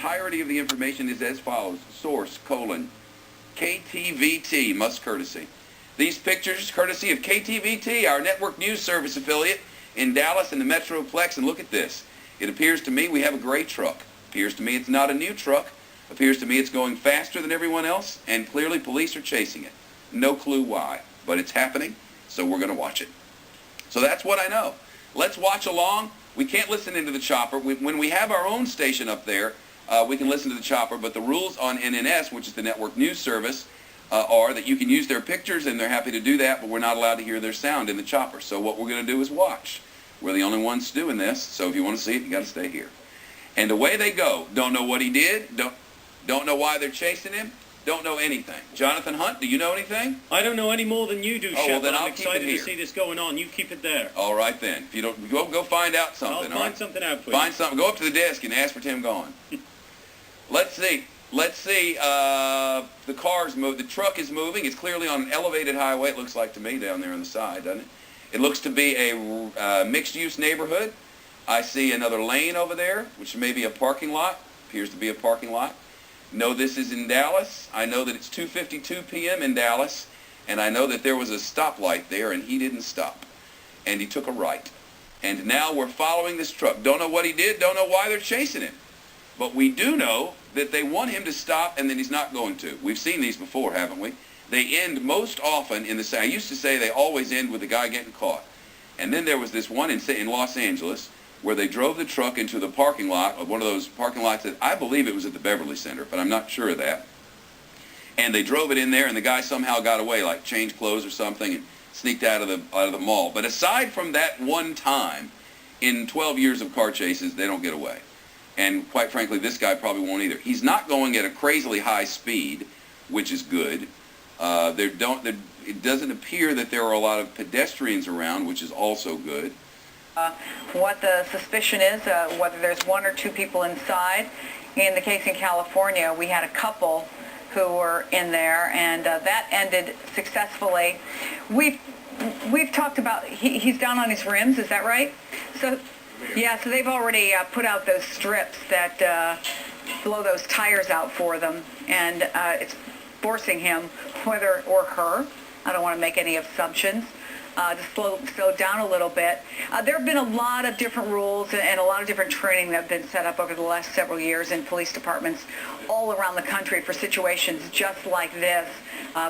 entirety of the information is as follows. Source, KTVT, must courtesy. These pictures, courtesy of KTVT, our network news service affiliate in Dallas and the Metroplex. And look at this. It appears to me we have a gray truck. Appears to me it's not a new truck. Appears to me it's going faster than everyone else, and clearly police are chasing it. No clue why, but it's happening, so we're going to watch it. So that's what I know. Let's watch along. We can't listen into the chopper. When we have our own station up there, we can listen to the chopper, but the rules on NNS, which is the network news service, are that you can use their pictures, and they're happy to do that, but we're not allowed to hear their sound in the chopper. So what we're going to do is watch. We're the only ones doing this, so if you want to see it, you got to stay here. And away they go. Don't know what he did. Don't know why they're chasing him. Don't know anything. Jonathan Hunt, do you know anything? I don't know any more than you do, Shep. Well, then I'm excited to see this going on. You keep it there. All right, then. If you don't, go find out something. I'll find something out for you. Find something. Go up to the desk and ask for Tim Gone. Let's see. The cars move. The truck is moving. It's clearly on an elevated highway, it looks like to me, down there on the side, doesn't it? It looks to be a mixed-use neighborhood. I see another lane over there, which may be a parking lot. Appears to be a parking lot. Know this is in Dallas. I know that it's 2:52 p.m. in Dallas, and I know that there was a stoplight there, and he didn't stop, and he took a right. And now we're following this truck. Don't know what he did. Don't know why they're chasing him. But we do know that they want him to stop, and then he's not going to. We've seen these before, haven't we? They end most often in the same. I used to say they always end with the guy getting caught. And then there was this one in Los Angeles where they drove the truck into the parking lot of one of those parking lots that I believe it was at the Beverly Center, but I'm not sure of that. And they drove it in there, and the guy somehow got away, like changed clothes or something, and sneaked out of the mall. But aside from that one time, in 12 years of car chases, they don't get away. And quite frankly, this guy probably won't either. He's not going at a crazily high speed, which is good. It doesn't appear that there are a lot of pedestrians around, which is also good. What the suspicion is, whether there's one or two people inside. In the case in California, we had a couple who were in there, and that ended successfully. We've talked about he's down on his rims. Is that right? So, yeah. So they've already put out those strips that blow those tires out for them, and it's forcing him, whether or her. I don't want to make any assumptions. To slow down a little bit. There have been a lot of different rules and a lot of different training that have been set up over the last several years in police departments all around the country for situations just like this.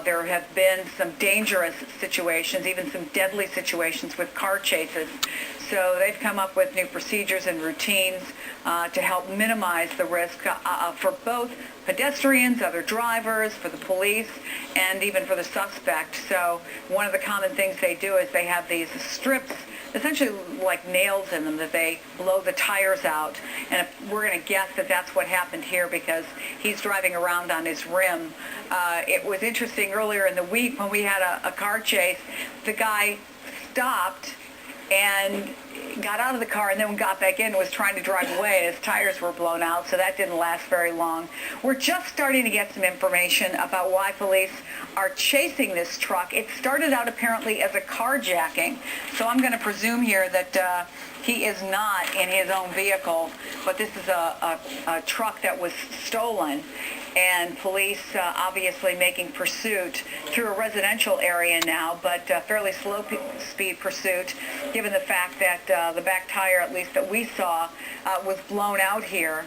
There have been some dangerous situations, even some deadly situations with car chases. So they've come up with new procedures and routines to help minimize the risk for both pedestrians, other drivers, for the police, and even for the suspect. So one of the common things they do is they have these strips, essentially like nails in them, that they blow the tires out. And we're going to guess that that's what happened here because he's driving around on his rim. It was interesting earlier in the week when we had a car chase, the guy stopped and got out of the car and then got back in and was trying to drive away, and his tires were blown out, so that didn't last very long. We're just starting to get some information about why police are chasing this truck. It started out apparently as a carjacking, so I'm going to presume here that he is not in his own vehicle, but this is a truck that was stolen. And police obviously making pursuit through a residential area now, but fairly slow speed pursuit, given the fact that the back tire, at least that we saw, was blown out here.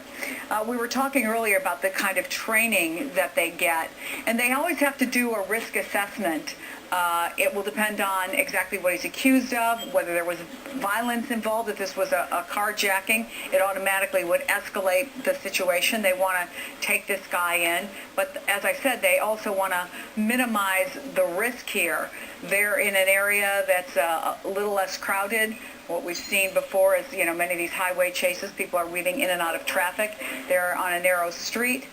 We were talking earlier about the kind of training that they get, and they always have to do a risk assessment. It will depend on exactly what he's accused of, whether there was violence involved. If this was a carjacking, it automatically would escalate the situation. They want to take this guy in. But as I said, they also want to minimize the risk here. They're in an area that's a little less crowded. What we've seen before is, many of these highway chases, people are weaving in and out of traffic. They're on a narrow street.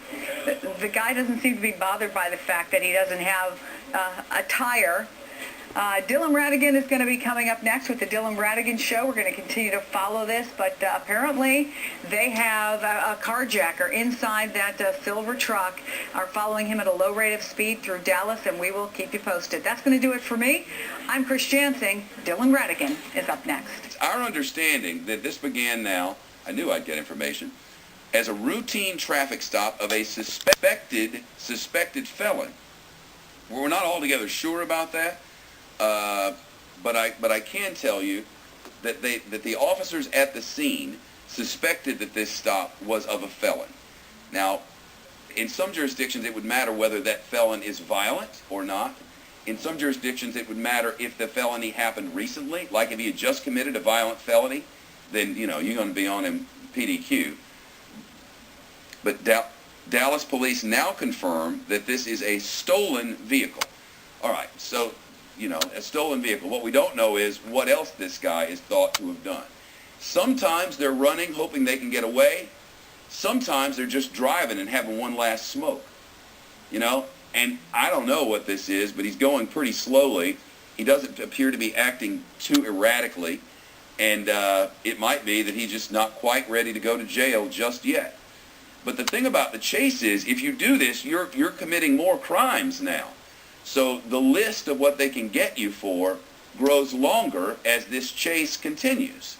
The guy doesn't seem to be bothered by the fact that he doesn't have a tire. Dylan Radigan is going to be coming up next with the Dylan Radigan Show. We're going to continue to follow this, but apparently they have a carjacker inside that silver truck, are following him at a low rate of speed through Dallas, and we will keep you posted. That's going to do it for me. I'm Chris Jansing. Dylan Radigan is up next. It's our understanding that this began now, I knew I'd get information, as a routine traffic stop of a suspected felon. We're not altogether sure about that, but I can tell you that the officers at the scene suspected that this stop was of a felon. Now, in some jurisdictions, it would matter whether that felon is violent or not. In some jurisdictions, it would matter if the felony happened recently. Like if he had just committed a violent felony, then, you know, you're going to be on him PDQ. But Dallas police now confirm that this is a stolen vehicle. All right, so, you know, a stolen vehicle. What we don't know is what else this guy is thought to have done. Sometimes they're running, hoping they can get away. Sometimes they're just driving and having one last smoke, you know? And I don't know what this is, but he's going pretty slowly. He doesn't appear to be acting too erratically, and it might be that he's just not quite ready to go to jail just yet. But the thing about the chase is, if you do this, you're committing more crimes now. So the list of what they can get you for grows longer as this chase continues.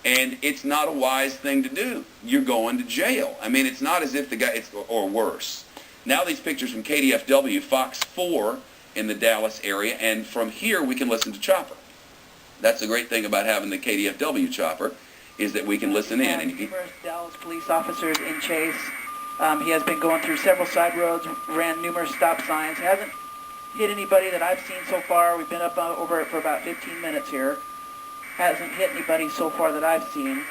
And it's not a wise thing to do. You're going to jail. I mean, it's not as if the guy, or worse. Now these pictures from KDFW, Fox 4 in the Dallas area, and from here we can listen to Chopper. That's the great thing about having the KDFW Chopper, is that we can listen in. And numerous Dallas police officers in chase. He has been going through several side roads, ran numerous stop signs, hasn't hit anybody that I've seen so far. We've been up over it for about 15 minutes here. Hasn't hit anybody so far that I've seen.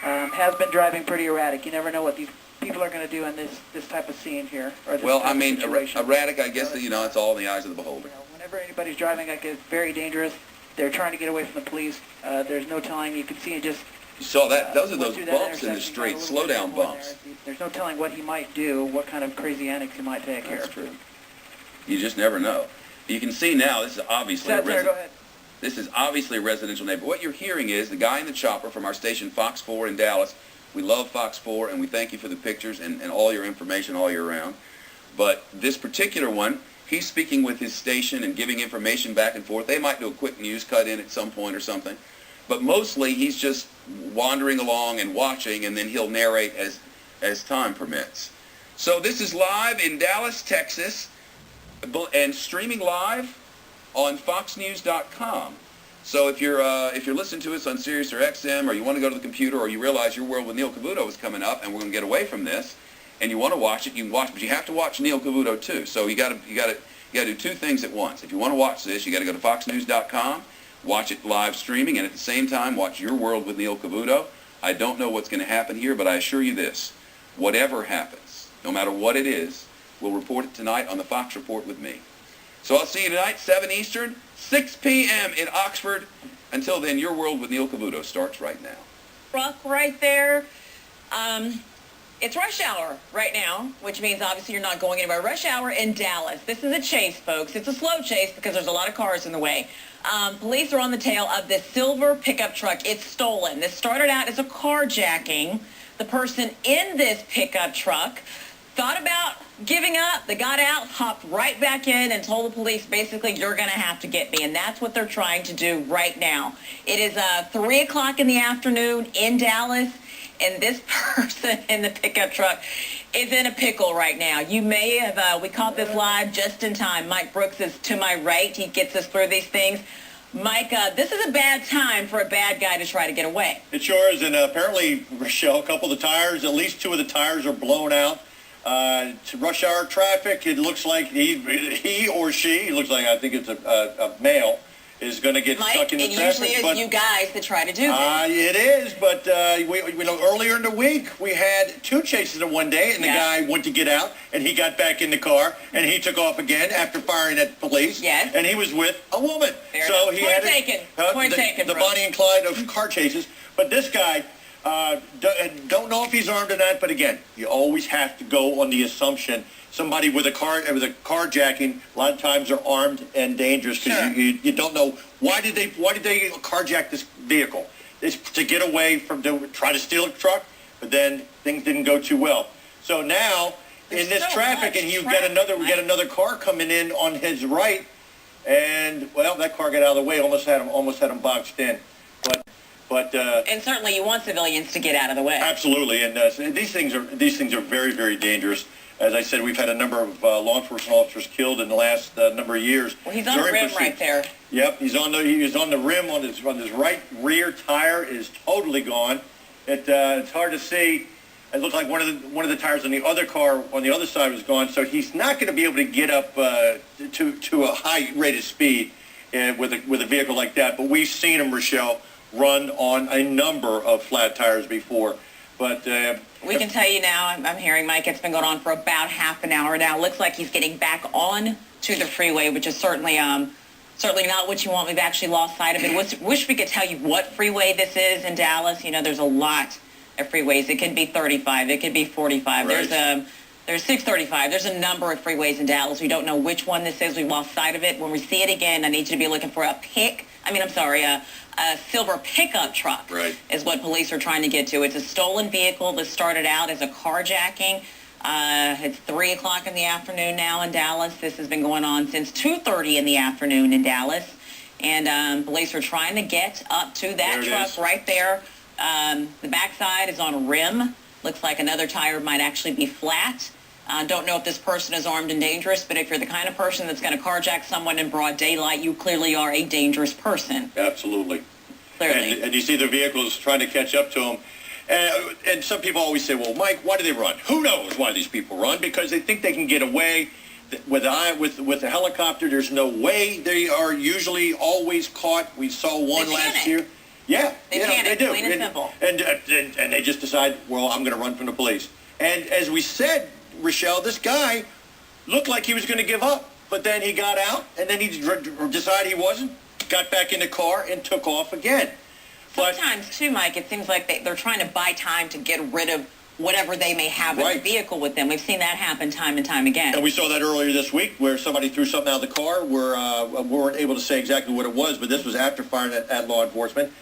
Has been driving pretty erratic. You never know what these people are going to do in this type of scene here. Or this well, I mean, erratic, I guess, you know, it's all in the eyes of the beholder. You know, whenever anybody's driving like it's very dangerous. They're trying to get away from the police. There's no telling. You can see it just... You saw that? Those are those bumps in the street, slow down bumps. There's no telling what he might do, what kind of crazy antics he might take here. That's true. You just never know. You can see now, this is obviously This is obviously a residential neighborhood. What you're hearing is the guy in the chopper from our station, Fox 4 in Dallas. We love Fox 4, and we thank you for the pictures and all your information all year round. But this particular one, he's speaking with his station and giving information back and forth. They might do a quick news cut in at some point or something. But mostly he's just wandering along and watching, and then he'll narrate as time permits. So this is live in Dallas, Texas, and streaming live on FoxNews.com. So if you're listening to us on Sirius or XM, or you want to go to the computer, or you realize Your World with Neil Cavuto is coming up, and we're going to get away from this, and you want to watch it, you can watch it, but you have to watch Neil Cavuto too. So you got to do two things at once. If you want to watch this, you got to go to FoxNews.com, watch it live streaming, and at the same time watch Your World with Neil Cavuto. I don't know what's going to happen here, but I assure you this: whatever happens, no matter what it is, we'll report it tonight on the Fox Report with me. So I'll see you tonight, 7 Eastern, 6 p.m. in Oxford. Until then, Your World with Neil Cavuto starts right now. Truck right there. It's rush hour right now, which means obviously you're not going anywhere. Rush hour in Dallas. This is a chase, folks. It's a slow chase because there's a lot of cars in the way. Police are on the tail of this silver pickup truck. It's stolen. This started out as a carjacking. The person in this pickup truck thought about giving up. They got out, hopped right back in, and told the police, basically, you're going to have to get me. And that's what they're trying to do right now. It is 3 o'clock in the afternoon in Dallas, and this person in the pickup truck is in a pickle right now. You may have, we caught this live just in time. Mike Brooks is to my right. He gets us through these things. Mike, this is a bad time for a bad guy to try to get away. It sure is, and apparently, Rochelle, a couple of the tires, at least 2 of the tires are blown out. To rush hour traffic, it looks like he or she, it looks like, I think it's a male, is going to get stuck in the traffic. It usually is you guys that try to do this. It is, but we know earlier in the week we had 2 chases in one day, and the guy went to get out, and he got back in the car, and he took off again after firing at police. Yes. And he was with a woman. Fair so enough. he Point had taken. The Bonnie and Clyde of car chases. But this guy, don't know if he's armed or not, but again, you always have to go on the assumption somebody with a carjacking a lot of times are armed and dangerous because you don't know why did they carjack this vehicle. It's to get away from try to steal a truck, but then things didn't go too well. So now in this traffic, and we got another car coming in on his right, and well, that car got out of the way, almost had him boxed in, but But And certainly you want civilians to get out of the way. absolutely, and these things are very, very dangerous. As I said, we've had a number of law enforcement officers killed in the last number of years. Well, he's on the rim right there. Yep, he was on the rim on his right rear tire is totally gone. It's hard to see. It looked like one of the tires on the other car on the other side was gone. So he's not going to be able to get up to a high rate of speed with a vehicle like that. But we've seen him, Rochelle, run on a number of flat tires before. But we can tell you now, I'm hearing, Mike, it's been going on for about half an hour now. Looks like he's getting back on to the freeway, which is certainly not what you want. We've actually lost sight of it. Wish we could tell you what freeway this is in Dallas. You know, there's a lot of freeways. It could be 35. It could be 45. Right. There's 635. There's a number of freeways in Dallas. We don't know which one this is. We've lost sight of it. When we see it again, I need you to be looking for a silver pickup truck. Right. Is what police are trying to get to. It's a stolen vehicle that started out as a carjacking. It's 3 o'clock in the afternoon now in Dallas. This has been going on since 2:30 in the afternoon in Dallas. And police are trying to get up to that truck right there. The backside is on a rim. Looks like another tire might actually be flat. Don't know if this person is armed and dangerous, but if you're the kind of person that's going to carjack someone in broad daylight, you clearly are a dangerous person. absolutely. Clearly. And you see the vehicles trying to catch up to him. And some people always say, well, Mike, why do they run? Who knows why these people run? Because they think they can get away. With a helicopter, there's no way. They are usually always caught. We saw one last year. Yeah, They panic, do. plain and simple. And they just decide, well, I'm going to run from the police. And as we said, Rochelle, this guy looked like he was going to give up. But then he got out, and then he decided he wasn't, got back in the car, and took off again. Sometimes, too, Mike, it seems like they're trying to buy time to get rid of whatever they may have in the vehicle with them. We've seen that happen time and time again. And we saw that earlier this week where somebody threw something out of the car. We weren't able to say exactly what it was, but this was after firing at law enforcement.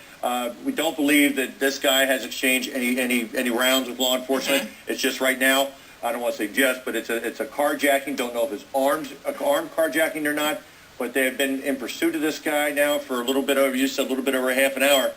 We don't believe that this guy has exchanged any rounds with law enforcement. Mm-hmm. It's just right now, I don't want to say just, but it's a carjacking. Don't know if it's armed carjacking or not, but they have been in pursuit of this guy now for a little bit over a half an hour.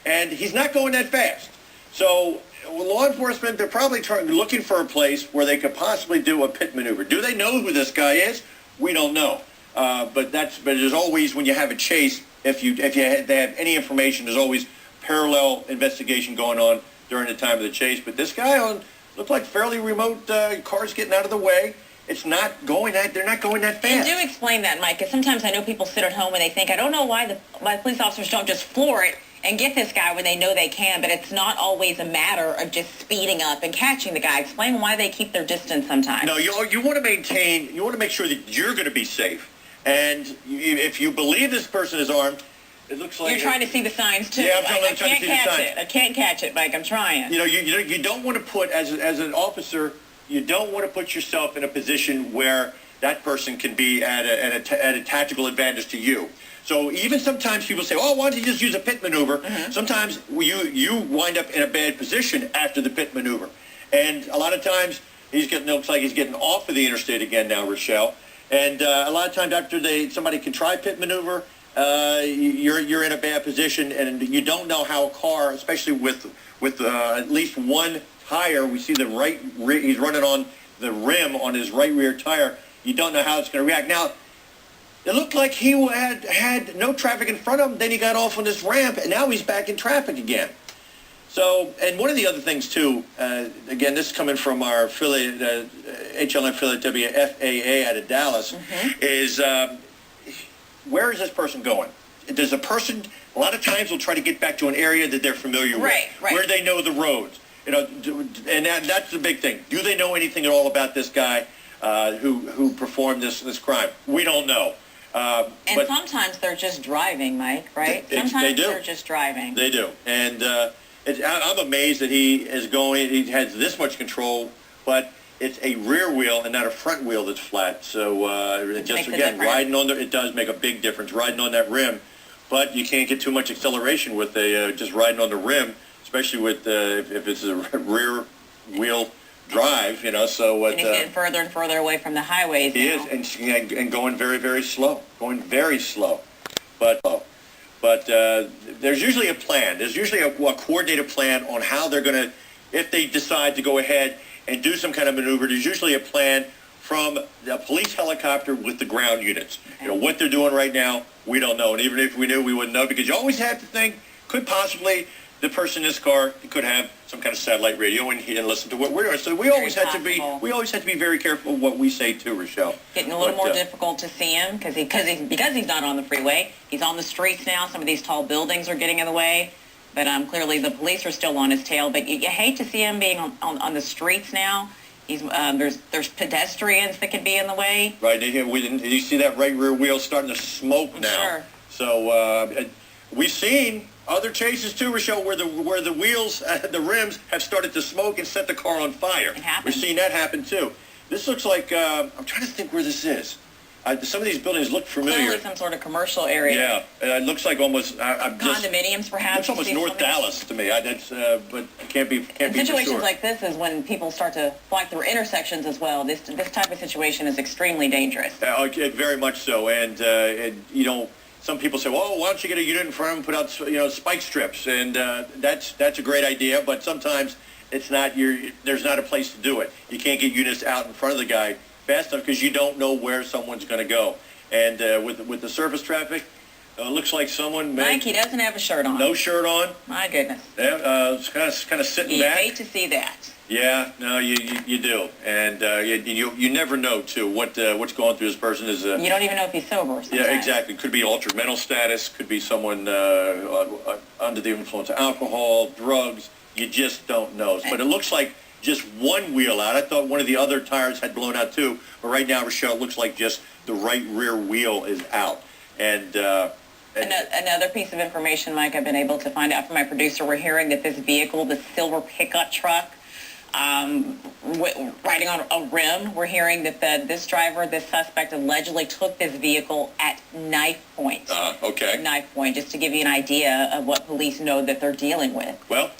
And he's not going that fast. So law enforcement, they're probably looking for a place where they could possibly do a pit maneuver. Do they know who this guy is? We don't know. But there's always, when you have a chase, if they have any information, there's always parallel investigation going on during the time of the chase. But this guy looked like fairly remote, cars getting out of the way. It's not going that. They're not going that fast. And do explain that, Mike, because sometimes I know people sit at home and they think, I don't know why the police officers don't just floor it and get this guy when they know they can, but it's not always a matter of just speeding up and catching the guy. Explain why they keep their distance sometimes. No, you want to make sure that you're going to be safe. And if you believe this person is armed, it looks like... You're trying to see the signs, too. Yeah, I'm trying to see the signs. I can't catch it, Mike. I'm trying. You don't want to put, as an officer, you don't want to put yourself in a position where that person can be at a tactical advantage to you. So even sometimes people say, oh, why don't you just use a pit maneuver? Mm-hmm. Sometimes you wind up in a bad position after the pit maneuver. And a lot of times, looks like he's getting off of the interstate again now, Rochelle. And a lot of times after somebody can try pit maneuver, you're in a bad position, and you don't know how a car, especially with at least one tire, we see he's running on the rim on his right rear tire. You don't know how it's going to react. Now, it looked like he had no traffic in front of him. Then he got off on this ramp, and now he's back in traffic again. So, and one of the other things, too, again, this is coming from our affiliate, HLN affiliate WFAA out of Dallas, is where is this person going? Does a person, a lot of times, will try to get back to an area that they're familiar with, where they know the roads. And that's the big thing. Do they know anything at all about this guy who performed this crime? We don't know. But sometimes they're just driving, Mike, right? Sometimes they're just driving. They do. And I'm amazed that he has this much control, but it's a rear wheel and not a front wheel that's flat. So just again, it does make a big difference riding on that rim, but you can't get too much acceleration with just riding on the rim, especially with if it's a rear wheel drive, so and he's getting further and further away from the highways. He is, and going very, very slow, but But there's usually a plan. There's usually a coordinated plan on how they're going to, if they decide to go ahead and do some kind of maneuver, there's usually a plan from the police helicopter with the ground units. You know, what they're doing right now, we don't know. And even if we knew, we wouldn't know, because you always have to think, could possibly the person in this car could have some kind of satellite radio and listen to what we're doing. So we always have to be very careful of what we say too, Rochelle. Getting a little more difficult to see him because he's not on the freeway. He's on the streets now. Some of these tall buildings are getting in the way. But clearly the police are still on his tail. But you hate to see him being on the streets now. He's there's pedestrians that can be in the way. Right. You see that right rear wheel starting to smoke now. Sure. So we've seen other chases too, Rochelle, where the wheels, the rims have started to smoke and set the car on fire. It happens. We've seen that happen too. This looks like I'm trying to think where this is. Some of these buildings look familiar. Clearly some sort of commercial area. Yeah, it looks like almost condominiums, perhaps. It's almost North Dallas to me. But it can't be. Situations like this is when people start to fly through intersections as well. This type of situation is extremely dangerous. Very much so, and you know. Some people say, well, why don't you get a unit in front of them and put out, spike strips? And that's a great idea, but sometimes it's not. There's not a place to do it. You can't get units out in front of the guy fast enough because you don't know where someone's going to go. And with the surface traffic, looks like someone. Mike, he doesn't have a shirt on. No shirt on. My goodness. Yeah, it's kind of sitting back. You hate to see that. Yeah, no, you do, and you never know too what's going through this person is. You don't even know if he's sober. Sometimes. Yeah, exactly. Could be altered mental status. Could be someone under the influence of alcohol, drugs. You just don't know. But it looks like just one wheel out. I thought one of the other tires had blown out too. But right now, Rochelle, it looks like just the right rear wheel is out. And another piece of information, Mike, I've been able to find out from my producer. We're hearing that this vehicle, the silver pickup truck, riding on a rim. We're hearing that this suspect, allegedly took this vehicle at knife point. Okay. Knife point, just to give you an idea of what police know that they're dealing with. Well,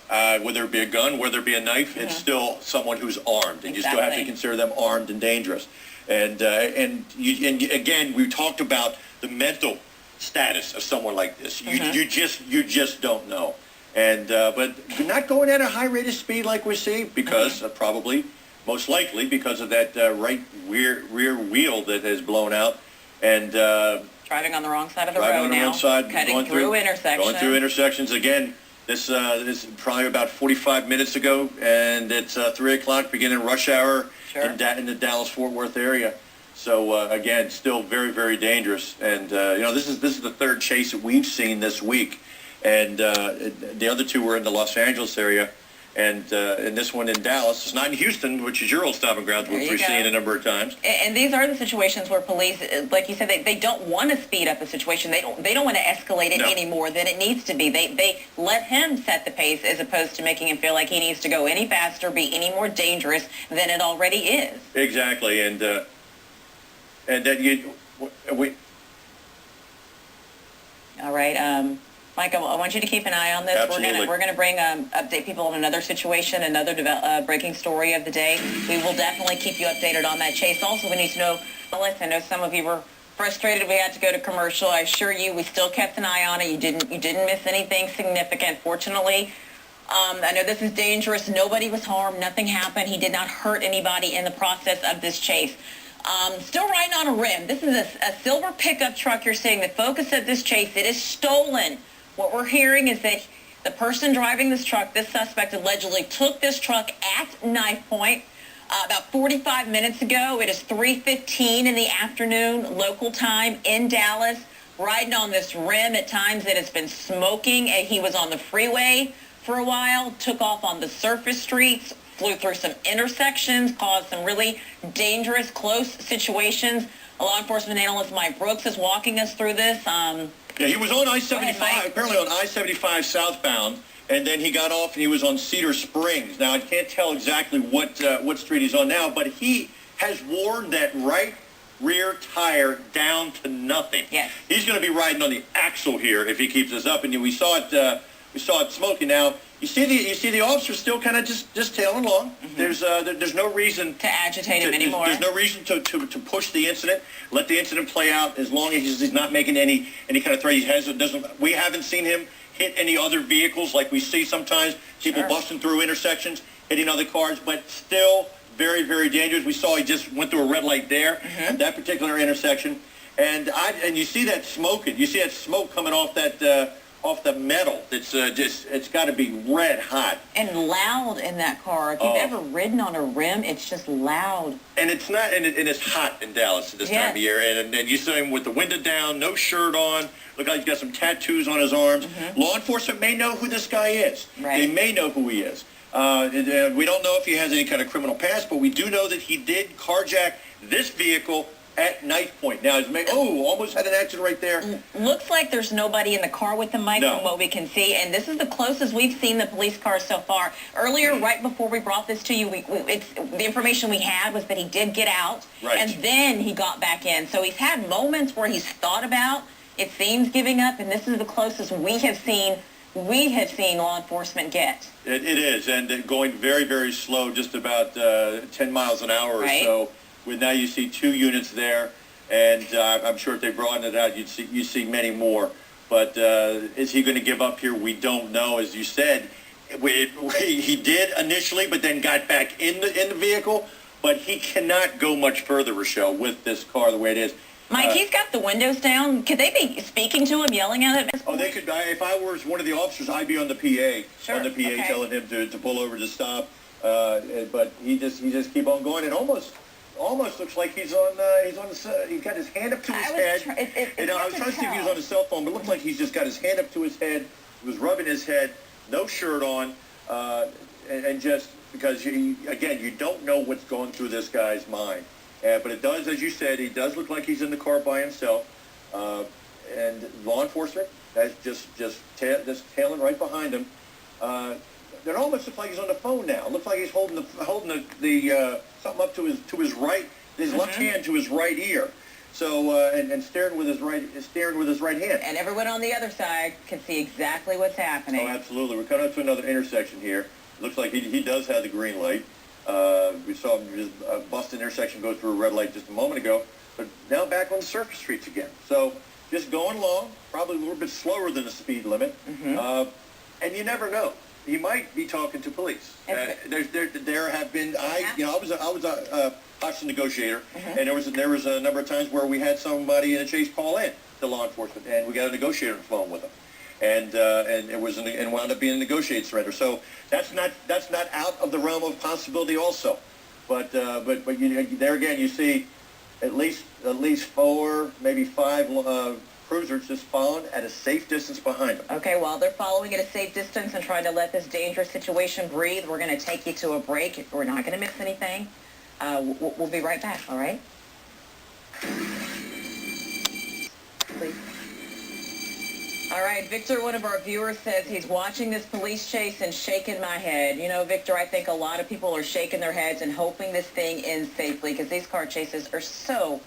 whether it be a gun, whether it be a knife, it's still someone who's armed, and you still have to consider them armed and dangerous. And again, we talked about the mental status of someone like this. You just don't know. And but not going at a high rate of speed like we see because probably, most likely, because of that right rear wheel that has blown out, and driving on the wrong side of the road now, cutting through intersections. Going through intersections again. This is probably about 45 minutes ago, and it's 3 o'clock, beginning rush hour in the Dallas-Fort Worth area. So again, still very, very dangerous. And this is the third chase that we've seen this week. And the other two were in the Los Angeles area, and this one in Dallas. It's not in Houston, which is your old stomping grounds, which we've seen a number of times. And these are the situations where police, like you said, they don't want to speed up the situation. They don't want to escalate it any more than it needs to be. They let him set the pace as opposed to making him feel like he needs to go any faster, be any more dangerous than it already is. Exactly, and that we. All right. Mike, I want you to keep an eye on this. Absolutely. We're gonna bring update people on another situation, another breaking story of the day. We will definitely keep you updated on that chase. Also, we need to know. I know some of you were frustrated we had to go to commercial. I assure you, we still kept an eye on it. You didn't miss anything significant. Fortunately, I know this is dangerous. Nobody was harmed. Nothing happened. He did not hurt anybody in the process of this chase. Still riding on a rim. This is a silver pickup truck you're seeing. The focus of this chase, it is stolen. What we're hearing is that the person driving this truck, this suspect, allegedly took this truck at knife point about 45 minutes ago. It is 3:15 in the afternoon, local time in Dallas, riding on this rim. At times it has been smoking. He was on the freeway for a while, took off on the surface streets, flew through some intersections, caused some really dangerous, close situations. A law enforcement analyst, Mike Brooks, is walking us through this. Yeah, he was on I-75, apparently on I-75 southbound, and then he got off and he was on Cedar Springs. Now, I can't tell exactly what street he's on now, but he has worn that right rear tire down to nothing. Yes. He's going to be riding on the axle here if he keeps this up, and we saw it We saw it smoking. Now you see the officer still kind of just tailing along. There's no reason to agitate him anymore. There's no reason to push the incident. Let the incident play out as long as he's not making any kind of threat. We haven't seen him hit any other vehicles like we see sometimes. People busting through intersections, hitting other cars, but still very, very dangerous. We saw he just went through a red light there at that particular intersection, and you see that smoking. You see that smoke coming off that. Off the metal. It's got to be red hot. And loud in that car. If you've ever ridden on a rim, it's just loud. And it's not, and it's hot in Dallas at this time of year. And you see him with the window down, no shirt on, look like he's got some tattoos on his arms. Law enforcement may know who this guy is. Right. They may know who he is. We don't know if he has any kind of criminal past, but we do know that he did carjack this vehicle at Knife Point. Now, almost had an accident right there. Looks like there's nobody in the car with him, Mike, from what we can see. And this is the closest we've seen the police car so far. Earlier, right before we brought this to you, the information we had was that he did get out, and then he got back in. So he's had moments where he's thought about, it seems, giving up, and this is the closest we have seen law enforcement get. It is, and going very, very slow, just about 10 miles an hour or so. Now you see 2 units there, and I'm sure if they broaden it out, you'd see many more. But is he going to give up here? We don't know. As you said, he did initially, but then got back in the vehicle. But he cannot go much further, Rochelle, with this car the way it is. Mike, he's got the windows down. Could they be speaking to him, yelling at him? Oh, they could. If I were one of the officers, I'd be on the PA, telling him to pull over to stop. But he just keep on going, and almost looks like he's got his hand up to his head. I was trying to see if he was on his cell phone, but it looked like he's just got his hand up to his head. He was rubbing his head, no shirt on, and just because you don't know what's going through this guy's mind. But it does, as you said, he does look like he's in the car by himself. And law enforcement, that's just tailing right behind him. It almost looks like he's on the phone now. It looks like he's holding the something up to his right, his left hand to his right ear. So and staring with his right hand. And everyone on the other side can see exactly what's happening. Oh, absolutely. We're coming up to another intersection here. Looks like he does have the green light. We saw him just bust an intersection, go through a red light just a moment ago, but now back on the surface streets again. So just going along, probably a little bit slower than the speed limit, and you never know. He might be talking to police. There have been I was a hostage negotiator, and there was a number of times where we had somebody in a chase call in to law enforcement, and we got a negotiator on the phone with them. And it was and wound up being a negotiated surrender. So that's not out of the realm of possibility also. But there again you see at least 4, maybe 5 cruisers just following at a safe distance behind them. Okay, while they're following at a safe distance and trying to let this dangerous situation breathe, we're going to take you to a break. We're not going to miss anything. We'll be right back. All right. Please. All right, Victor, one of our viewers says he's watching this police chase and shaking my head. You know, Victor, I think a lot of people are shaking their heads and hoping this thing ends safely because these car chases are so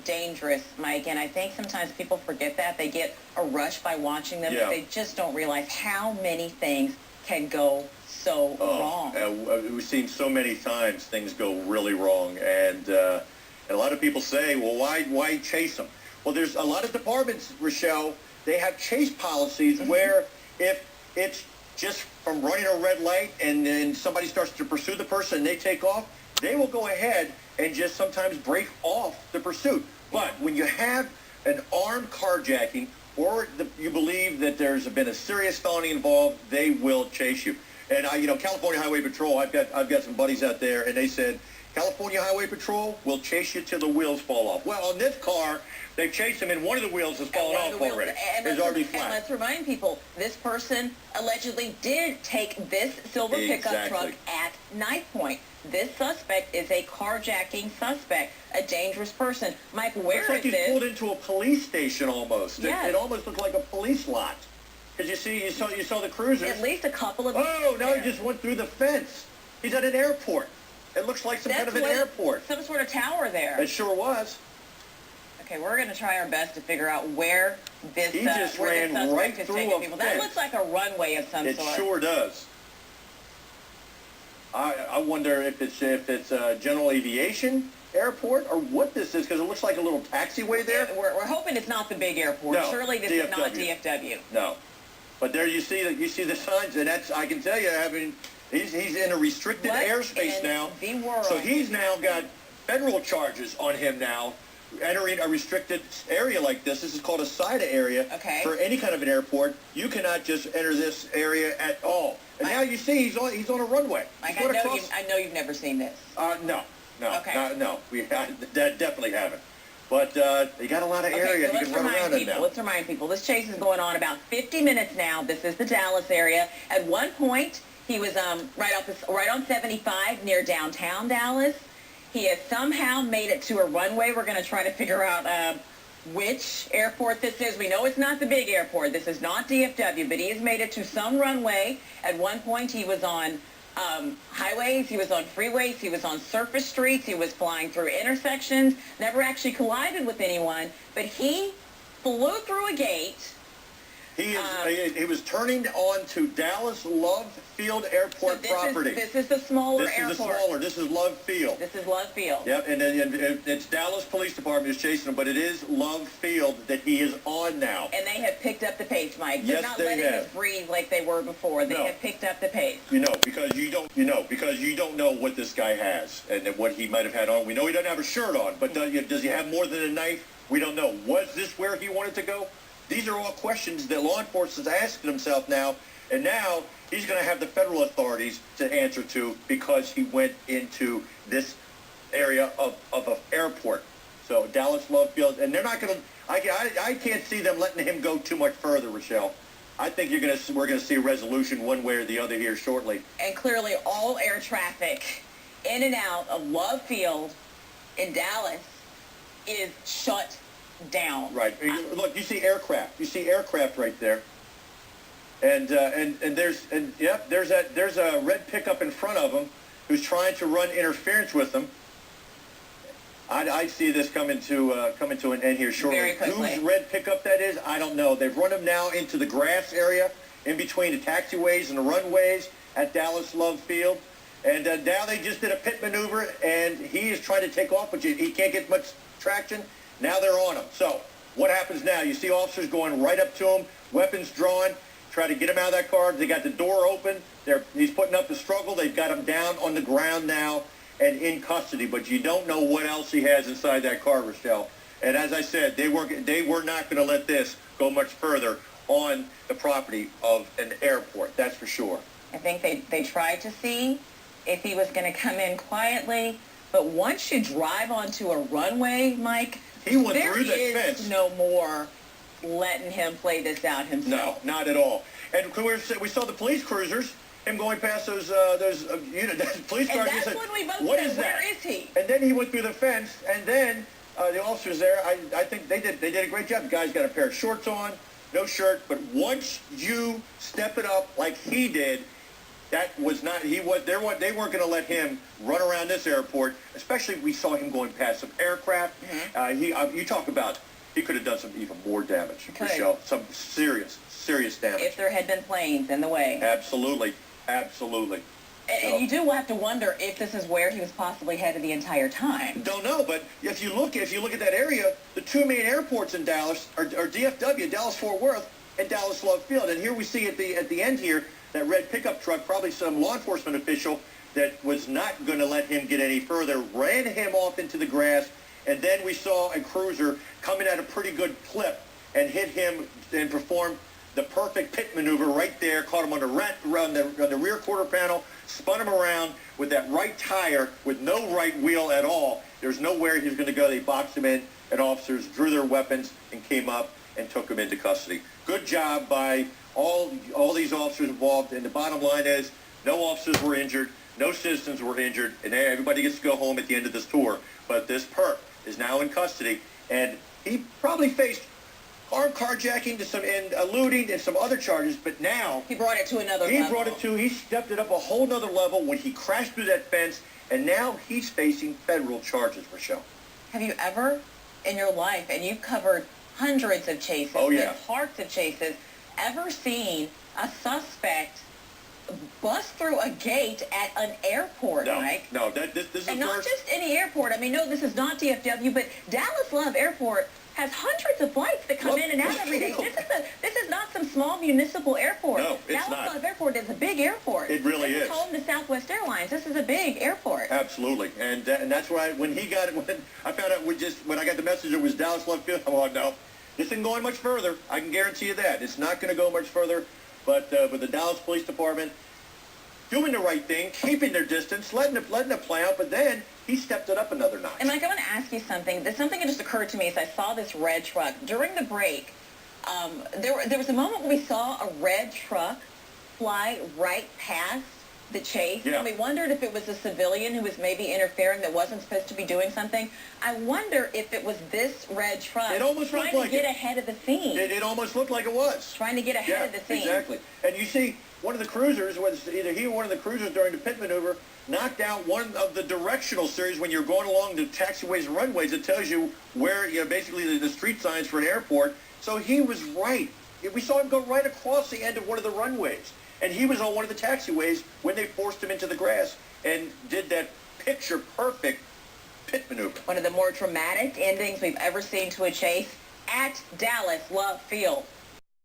dangerous, Mike. And I think sometimes people forget that. They get a rush by watching them, but they just don't realize how many things can go so wrong. We've seen so many times things go really wrong. And a lot of people say, well, why chase them? Well, there's a lot of departments, Rochelle, they have chase policies where if it's just from running a red light and then somebody starts to pursue the person and they take off, they will go ahead and just sometimes break off the pursuit. But when you have an armed carjacking or you believe that there's been a serious felony involved, they will chase you. And California Highway Patrol, I've got some buddies out there, and they said California Highway Patrol will chase you till the wheels fall off. Well, on this car, they chased him, and one of the wheels has fallen off already. It's already flat. And let's remind people, this person allegedly did take this silver pickup truck at Knife Point. This suspect is a carjacking suspect, a dangerous person. Mike, where is this? It's like he's pulled into a police station almost. Yes. It almost looked like a police lot. Because you saw the cruisers. At least a couple of... Oh, no, he just went through the fence. He's at an airport. It looks like some kind of an airport. Some sort of tower there. It sure was. Okay, we're going to try our best to figure out where this, He just where ran this suspect right is through taking a people. That fence. looks like a runway of some It sort. sure does. I wonder if it's a general aviation airport or what this is, because it looks like a little taxiway there. We're hoping it's not the big airport. No, Surely this is not DFW. DFW. No, but there you see the signs, and that's, I can tell you, he's in a restricted What airspace in now. the world? So he's now got federal charges on him now, entering a restricted area like this. This is called a SIDA area. Okay. For any kind of an airport, you cannot just enter this area at all. And now you see he's on a runway. Like, He's going across. I know you've never seen this. No, Okay. no, we definitely haven't. But they got a lot of area so you can run around in now. Let's remind people, this chase is going on about 50 minutes now. This is the Dallas area. At one point, he was right on 75 near downtown Dallas. He has somehow made it to a runway. We're going to try to figure out which airport this is. We know it's not the big airport. This is not DFW, but he has made it to some runway. At one point, he was on highways, he was on freeways, he was on surface streets, he was flying through intersections, never actually collided with anyone, but he flew through a gate. He was turning on to Dallas Love Field Airport property. This is the smaller airport. This is Love Field. This is Love Field. Yep, and it's Dallas Police Department is chasing him, but it is Love Field that he is on now. And they have picked up the pace, Mike. They're Yes, not they letting have. us breathe like they were before. They No. have picked up the pace. Because you don't know what this guy has and what he might have had on. We know he doesn't have a shirt on, but does he have more than a knife? We don't know. Was this where he wanted to go? These are all questions that law enforcement is asking himself now, and now he's going to have the federal authorities to answer to because he went into this area of an airport. So Dallas Love Field, and they're not going to. I can't see them letting him go too much further, Rochelle. I think we're going to see a resolution one way or the other here shortly. And clearly, all air traffic in and out of Love Field in Dallas is shut down. Right. Look, you see aircraft. You see aircraft right there. And there's a red pickup in front of him who's trying to run interference with them. I see this coming to an end here shortly. Very quickly. Whose red pickup that is, I don't know. They've run him now into the grass area in between the taxiways and the runways at Dallas Love Field. And now they just did a pit maneuver, and he is trying to take off, but he can't get much traction. Now they're on him. So what happens now? You see officers going right up to him, weapons drawn, try to get him out of that car. They got the door open. He's putting up the struggle. They've got him down on the ground now and in custody. But you don't know what else he has inside that car, Rochelle. And as I said, they were not going to let this go much further on the property of an airport. That's for sure. I think they tried to see if he was going to come in quietly. But once you drive onto a runway, Mike, he went through that fence. There is no more letting him play this out himself. No, not at all. And we saw the police cruisers, him going past those police cars. And that's said, when we both what said, is that? where is he? And then he went through the fence, and then the officers there, I think they did a great job. The guy's got a pair of shorts on, no shirt, but once you step it up like he did, that was not, they weren't going to let him run around this airport, especially we saw him going past some aircraft. Mm-hmm. You talk about, he could have done some even more damage, Michelle, some serious damage. If there had been planes in the way. Absolutely. And you do have to wonder if this is where he was possibly headed the entire time. Don't know, but if you look at that area, the two main airports in Dallas are DFW, Dallas-Fort Worth, and Dallas Love Field. And here we see at the end here, that red pickup truck, probably some law enforcement official that was not going to let him get any further, ran him off into the grass, and then we saw a cruiser coming at a pretty good clip and hit him and performed the perfect pit maneuver right there, caught him on the rear quarter panel, spun him around with that right tire with no right wheel at all. There's nowhere he was going to go. They boxed him in, and officers drew their weapons and came up and took him into custody. Good job by all these officers involved, and the bottom line is no officers were injured, no citizens were injured, and everybody gets to go home at the end of this tour. But this perp is now in custody, and he probably faced armed carjacking and eluding and some other charges, but now he brought it to another level. He stepped it up a whole nother level when he crashed through that fence, and now he's facing federal charges, Michelle. Have you ever in your life, and you've covered hundreds of chases, Oh, yeah. and parts of chases, ever seen a suspect bust through a gate at an airport, Mike? No, this is And the not first. just any airport. I mean, no, this is not DFW, but Dallas Love Airport has hundreds of flights that come in and out every day. This is not some small municipal airport. No, it's Dallas not. Love Airport is a big airport. It really This is. is home to Southwest Airlines. This is a big airport. Absolutely, and that's why when he got it, when I found out, when I got the message it was Dallas Love Field, I'm like, no, this isn't going much further. I can guarantee you that it's not going to go much further. But the Dallas Police Department doing the right thing, keeping their distance, letting it play out. But then he stepped it up another notch. And Mike, I want to ask you something. There's something that just occurred to me as I saw this red truck during the break. There was a moment when we saw a red truck fly right past the chase, Yeah. and we wondered if it was a civilian who was maybe interfering that wasn't supposed to be doing something. I wonder if it was this red truck It almost trying looked to like get it. ahead of the scene. It almost looked like it was. Trying to get ahead Yeah, of the scene. exactly. And you see, one of the cruisers was either he or one of the cruisers during the pit maneuver knocked out one of the directional series when you're going along the taxiways and runways. It tells you where, basically the street signs for an airport. So he was right. We saw him go right across the end of one of the runways. And he was on one of the taxiways when they forced him into the grass and did that picture-perfect pit maneuver. One of the more dramatic endings we've ever seen to a chase at Dallas Love Field.